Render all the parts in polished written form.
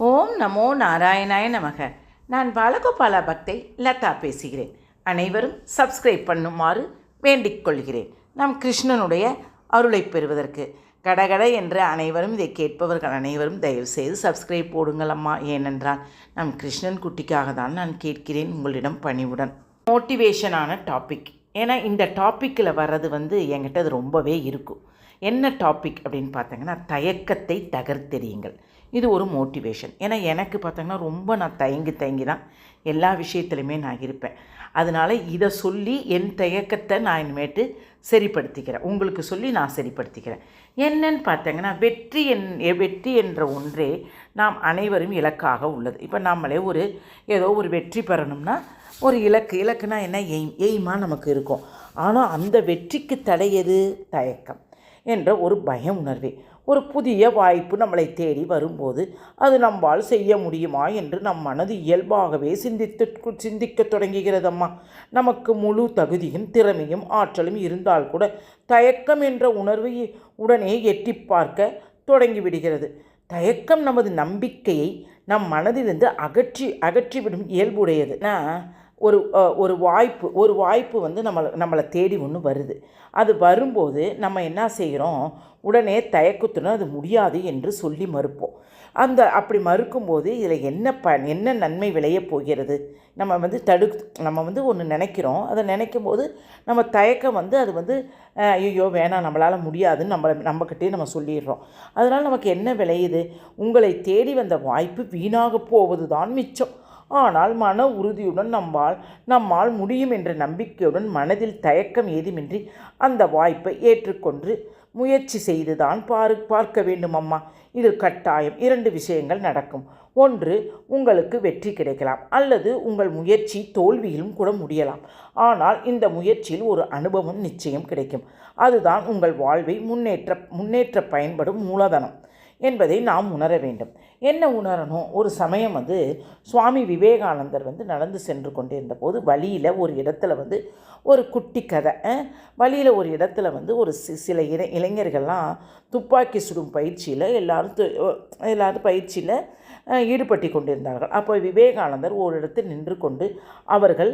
ஓம் நமோ நாராயணாய நமக. நான் பாலகோபால பக்தை லதா பேசுகிறேன். அனைவரும் சப்ஸ்கிரைப் பண்ணுமாறு வேண்டிக் கொள்கிறேன். நாம் கிருஷ்ணனுடைய அருளை பெறுவதற்கு கடகட என்று அனைவரும் இதை கேட்பவர்கள் அனைவரும் தயவுசெய்து சப்ஸ்கிரைப் போடுங்கள் அம்மா. ஏனென்றால் நம் கிருஷ்ணன் குட்டிக்காக தான் நான் கேட்கிறேன் உங்களிடம் பணிவுடன். மோட்டிவேஷனான டாபிக். ஏன்னா இந்த டாப்பிக்கில் வர்றது என்கிட்ட அது ரொம்பவே இருக்கும். என்ன டாபிக் அப்படின்னு பார்த்தீங்கன்னா, தயக்கத்தை தகர்த்தெறியுங்கள். இது ஒரு மோட்டிவேஷன். ஏன்னா எனக்கு பார்த்தீங்கன்னா ரொம்ப நான் தயங்கி தான் எல்லா விஷயத்துலையுமே நான் இருப்பேன். அதனால் இதை சொல்லி என் தயக்கத்தை நான் இனிமேட்டு சரிப்படுத்திக்கிறேன், உங்களுக்கு சொல்லி நான் சரிப்படுத்திக்கிறேன். என்னன்னு பார்த்தீங்கன்னா, வெற்றி என்ற ஒன்றே நாம் அனைவரும் இலக்காக உள்ளது. இப்போ நம்மளே ஏதோ ஒரு வெற்றி பெறணும்னா ஒரு இலக்குனா என்ன, எய்மாக நமக்கு இருக்கும். ஆனால் அந்த வெற்றிக்கு தடையது தயக்கம் என்ற ஒரு பய உணர்வே. ஒரு புதிய வாய்ப்பு நம்மளை தேடி வரும்போது அது நம்மால் செய்ய முடியுமா என்று நம் மனது இயல்பாகவே சிந்திக்க தொடங்குகிறதம்மா. நமக்கு முழு தகுதியும் திறமையும் ஆற்றலும் இருந்தால் கூட தயக்கம் என்ற உணர்வை உடனே எட்டி பார்க்க தொடங்கிவிடுகிறது. தயக்கம் நமது நம்பிக்கையை நம் மனதிலிருந்து அகற்றிவிடும் இயல்புடையது. ஒரு வாய்ப்பு நம்மளை தேடி ஒன்று வருது. அது வரும்போது நம்ம என்ன செய்கிறோம், உடனே தயக்கத்துடன் அது முடியாது என்று சொல்லி மறுப்போம். அப்படி மறுக்கும்போது இதில் என்ன நன்மை விளையப் போகிறது? நம்ம ஒன்று நினைக்கிறோம். அதை நினைக்கும் போது நம்ம தயக்கம் அது ஐயோ வேணாம், நம்மளால் முடியாதுன்னு நம்மக்கிட்டே நம்ம சொல்லிடுறோம். அதனால் நமக்கு என்ன விளையுது? உங்களை தேடி வந்த வாய்ப்பு வீணாக போவது தான் மிச்சம். ஆனால் மன உறுதியுடன் நம்மால் முடியும் என்ற நம்பிக்கையுடன் மனதில் தயக்கம் ஏதுமின்றி அந்த வாய்ப்பை ஏற்றுக்கொண்டு முயற்சி செய்து தான் பார்க்க வேண்டும் அம்மா. இதில் கட்டாயம் 2 விஷயங்கள் நடக்கும். ஒன்று, உங்களுக்கு வெற்றி கிடைக்கலாம், அல்லது உங்கள் முயற்சி தோல்வியிலும் கூட முடியலாம். ஆனால் இந்த முயற்சியில் ஒரு அனுபவம் நிச்சயம் கிடைக்கும். அதுதான் உங்கள் வாழ்வை முன்னேற்ற பயன்படும் மூலதனம் என்பதை நாம் உணர வேண்டும். என்ன உணரணும்? ஒரு சமயம் சுவாமி விவேகானந்தர் நடந்து சென்று கொண்டிருந்த போது வழியில் ஒரு இடத்துல ஒரு குட்டி கதை. வழியில் ஒரு இடத்துல ஒரு சில இளைஞர்கள்லாம் துப்பாக்கி சுடும் பயிற்சியில் எல்லாரும் பயிற்சியில் ஈடுபட்டு கொண்டிருந்தார்கள். அப்போ விவேகானந்தர் ஒரு இடத்தில் நின்று கொண்டு அவர்கள்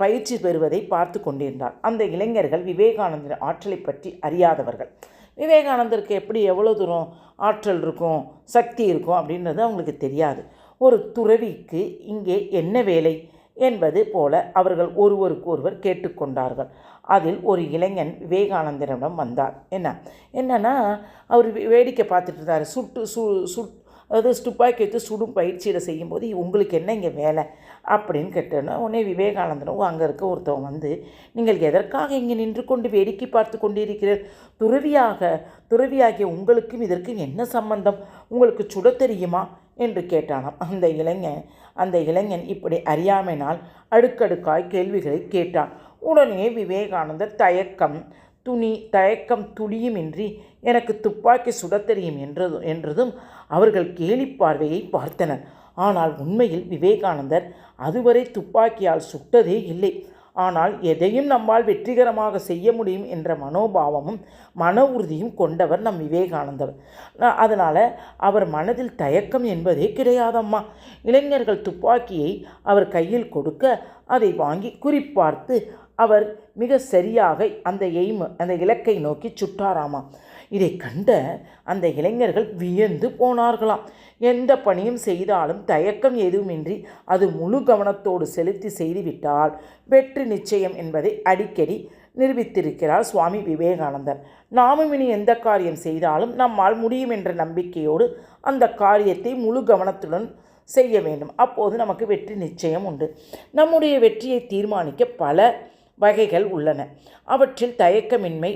பயிற்சி பெறுவதை பார்த்து கொண்டிருந்தார். அந்த இளைஞர்கள் விவேகானந்தரின் ஆற்றலை பற்றி அறியாதவர்கள். விவேகானந்தருக்கு எவ்வளோ தூரம் ஆற்றல் இருக்கும், சக்தி இருக்கும் அப்படின்றது அவங்களுக்கு தெரியாது. ஒரு துறவிக்கு இங்கே என்ன வேலை என்பது போல அவர்கள் ஒருவருக்கொருவர் கேட்டுக்கொண்டார்கள். அதில் ஒரு இளைஞன் விவேகானந்தரிடம் வந்தார். என்னன்னா அவர் வேடிக்கை பார்த்துட்டு இருந்தார். துப்பாக்கி வைத்து சுடும் பயிற்சியில் செய்யும்போது உங்களுக்கு என்ன இங்கே வேலை அப்படின்னு கேட்டோன்னா, உடனே விவேகானந்தரும் அங்கே இருக்க ஒருத்தவங்க நீங்கள் எதற்காக இங்கே நின்று கொண்டு வேடிக்கை பார்த்து கொண்டிருக்கிறீர்? துறவியாகிய உங்களுக்கும் இதற்கும் என்ன சம்பந்தம்? உங்களுக்கு சுட தெரியுமா என்று கேட்டானாம். அந்த இளைஞன் இப்படி அறியாமையினால் அடுக்கடுக்காய் கேள்விகளை கேட்டான். உடனே விவேகானந்தர் தயக்கம் துளியுமின்றி எனக்கு துப்பாக்கி சுடத் தெரியும் என்றதும் அவர்கள் கேலி பார்வையை பார்த்தனர். ஆனால் உண்மையில் விவேகானந்தர் அதுவரை துப்பாக்கியால் சுட்டதே இல்லை. ஆனால் எதையும் நம்மால் வெற்றிகரமாக செய்ய முடியும் என்ற மனோபாவமும் மன உறுதியும் கொண்டவர் நம் விவேகானந்தர். அதனால் அவர் மனதில் தயக்கம் என்பதே கிடையாதம்மா. இளைஞர்கள் துப்பாக்கியை அவர் கையில் கொடுக்க அதை வாங்கி குறிப்பார்த்து அவர் மிக சரியாக அந்த இலக்கை நோக்கி சுட்டாராமா. இதை கண்ட அந்த இளைஞர்கள் வியந்து போனார்களாம். எந்த பணியும் செய்தாலும் தயக்கம் எதுவுமின்றி அது முழு கவனத்தோடு செலுத்தி செய்துவிட்டால் வெற்றி நிச்சயம் என்பதை அடிக்கடி நிரூபித்திருக்கிறார் சுவாமி விவேகானந்தர். நாமும் இனி எந்த காரியம் செய்தாலும் நம்மால் முடியும் என்ற நம்பிக்கையோடு அந்த காரியத்தை முழு கவனத்துடன் செய்ய வேண்டும். அப்போது நமக்கு வெற்றி நிச்சயம் உண்டு. நம்முடைய வெற்றியை தீர்மானிக்க பல வகைகள் உள்ளன. அவற்றில் தயக்கமின்மை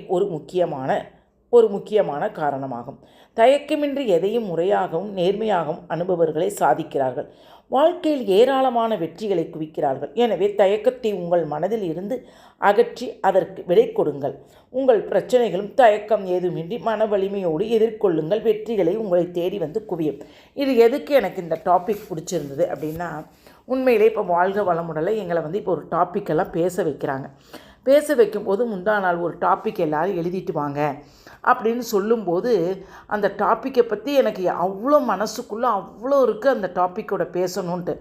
ஒரு முக்கியமான காரணமாகும். தயக்கமின்றி எதையும் முறையாகவும் நேர்மையாகவும் அனுபவர்களை சாதிக்கிறார்கள். வாழ்க்கையில் ஏராளமான வெற்றிகளை குவிக்கிறார்கள். எனவே தயக்கத்தை உங்கள் மனதில் இருந்து அகற்றி அதற்கு விடை கொடுங்கள். உங்கள் பிரச்சனைகளும் தயக்கம் ஏதுமின்றி மன வலிமையோடு எதிர்கொள்ளுங்கள். வெற்றிகளை உங்களை தேடி குவியும். இது எதுக்கு எனக்கு இந்த டாபிக் பிடிச்சிருந்தது அப்படின்னா, உண்மையிலே இப்போ வாழ்க வளமுடலை எங்களை இப்போ ஒரு டாப்பிக்கெல்லாம் பேச வைக்கிறாங்க. பேச வைக்கும்போது முந்தா நாள் ஒரு டாபிக் எல்லோரும் எழுதிட்டு வாங்க அப்படின்னு சொல்லும்போது அந்த டாப்பிக்கை பற்றி எனக்கு அவ்வளோ மனசுக்குள்ளே அவ்வளோ இருக்குது அந்த டாப்பிக்கோட பேசணுன்ட்டு.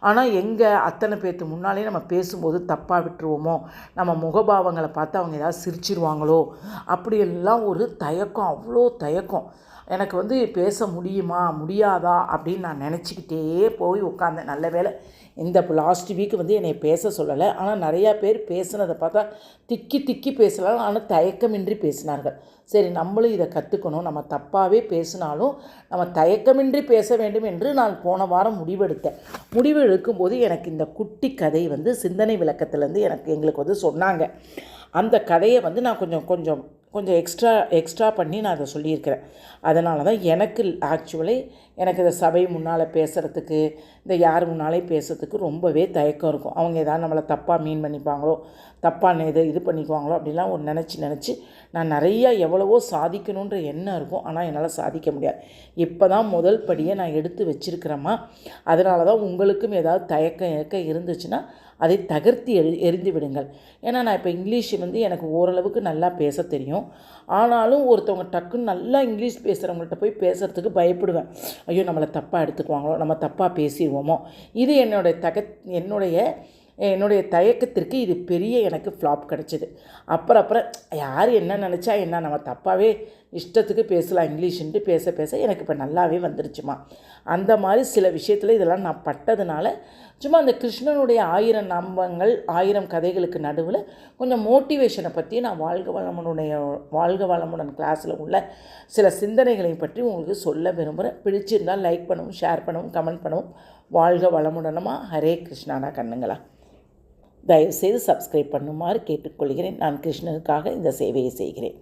ஆனால் எங்கே அத்தனை பேர்த்து முன்னாலே நம்ம பேசும்போது தப்பாக விட்டுருவோமோ, நம்ம முகபாவங்களை பார்த்து அவங்க ஏதாவது சிரிச்சிருவாங்களோ அப்படியெல்லாம் ஒரு தயக்கம், அவ்வளோ தயக்கம். எனக்கு பேச முடியுமா முடியாதா அப்படின்னு நான் நினச்சிக்கிட்டே போய் உட்காந்தேன். நல்ல வேளை இந்த லாஸ்ட் வீக் என்னை பேச சொல்லலை. ஆனால் நிறையா பேர் பேசுனதை பார்த்தா திக்கி திக்கி பேசலாம், ஆனால் தயக்கமின்றி பேசினார்கள். சரி, நம்மளும் இதை கற்றுக்கணும். நம்ம தப்பாகவே பேசினாலும் நம்ம தயக்கமின்றி பேச வேண்டும் என்று நான் போன வாரம் முடிவெடுத்தேன். முடிவு எடுக்கும்போது எனக்கு இந்த குட்டி கதை சிந்தனை விளக்கத்துலேருந்து எங்களுக்கு சொன்னாங்க. அந்த கதையை நான் கொஞ்சம் எக்ஸ்ட்ரா பண்ணி நான் அதை சொல்லியிருக்கிறேன். அதனால தான் எனக்கு இந்த சபை முன்னால் பேசுகிறதுக்கு, இந்த யார் முன்னாலே பேசுகிறதுக்கு ரொம்பவே தயக்கம் இருக்கும். அவங்க ஏதாவது நம்மளை தப்பாக மீன் பண்ணிப்பாங்களோ, தப்பாக இது பண்ணிக்குவாங்களோ அப்படிலாம் நினச்சி நான் நிறையா எவ்வளவோ சாதிக்கணுன்ற எண்ணம் இருக்கும். ஆனால் என்னால் சாதிக்க முடியாது. இப்போ தான் முதல் படியை நான் எடுத்து வச்சுருக்கிறேம்மா. அதனால தான் உங்களுக்கும் ஏதாவது தயக்கம் இருந்துச்சுன்னா அதை தகர்த்தி எறிந்து விடுங்கள். ஏன்னா நான் இப்போ இங்கிலீஷ் எனக்கு ஓரளவுக்கு நல்லா பேச தெரியும். ஆனாலும் ஒருத்தவங்க டக்குன்னு நல்லா இங்கிலீஷ் பேசுகிறவங்கள்ட்ட போய் பேசுகிறதுக்கு பயப்படுவேன். ஐயோ, நம்மளை தப்பாக எடுத்துக்குவாங்களோ, நம்ம தப்பாக பேசிடுவோமோ. இது என்னுடைய தயக்கத்திற்கு இது பெரிய எனக்கு ஃப்ளாப் கிடச்சிது. அப்புறம் யார் என்ன நினச்சா என்ன, நம்ம தப்பாகவே இஷ்டத்துக்கு பேசலாம் இங்கிலீஷுன்ட்டு பேச எனக்கு இப்போ நல்லாவே வந்துருச்சுமா. அந்த மாதிரி சில விஷயத்தில் இதெல்லாம் நான் பட்டதுனால சும்மா அந்த கிருஷ்ணனுடைய 1000 நாமங்கள் 1000 கதைகளுக்கு நடுவில் கொஞ்சம் மோட்டிவேஷனை பற்றி நான் வாழ்க வளமுடன் கிளாஸில் உள்ள சில சிந்தனைகளை பற்றி உங்களுக்கு சொல்ல விரும்புகிறேன். பிடிச்சிருந்தால் லைக் பண்ணவும், ஷேர் பண்ணவும், கமெண்ட் பண்ணவும். வாழ்க வளமுடனமா. ஹரே கிருஷ்ணானா கண்ணுங்களா. தயவுசெய்து சப்ஸ்கிரைப் பண்ணுமாறு கேட்டுக்கொள்கிறேன். நான் கிருஷ்ணனுக்காக இந்த சேவையை செய்கிறேன்.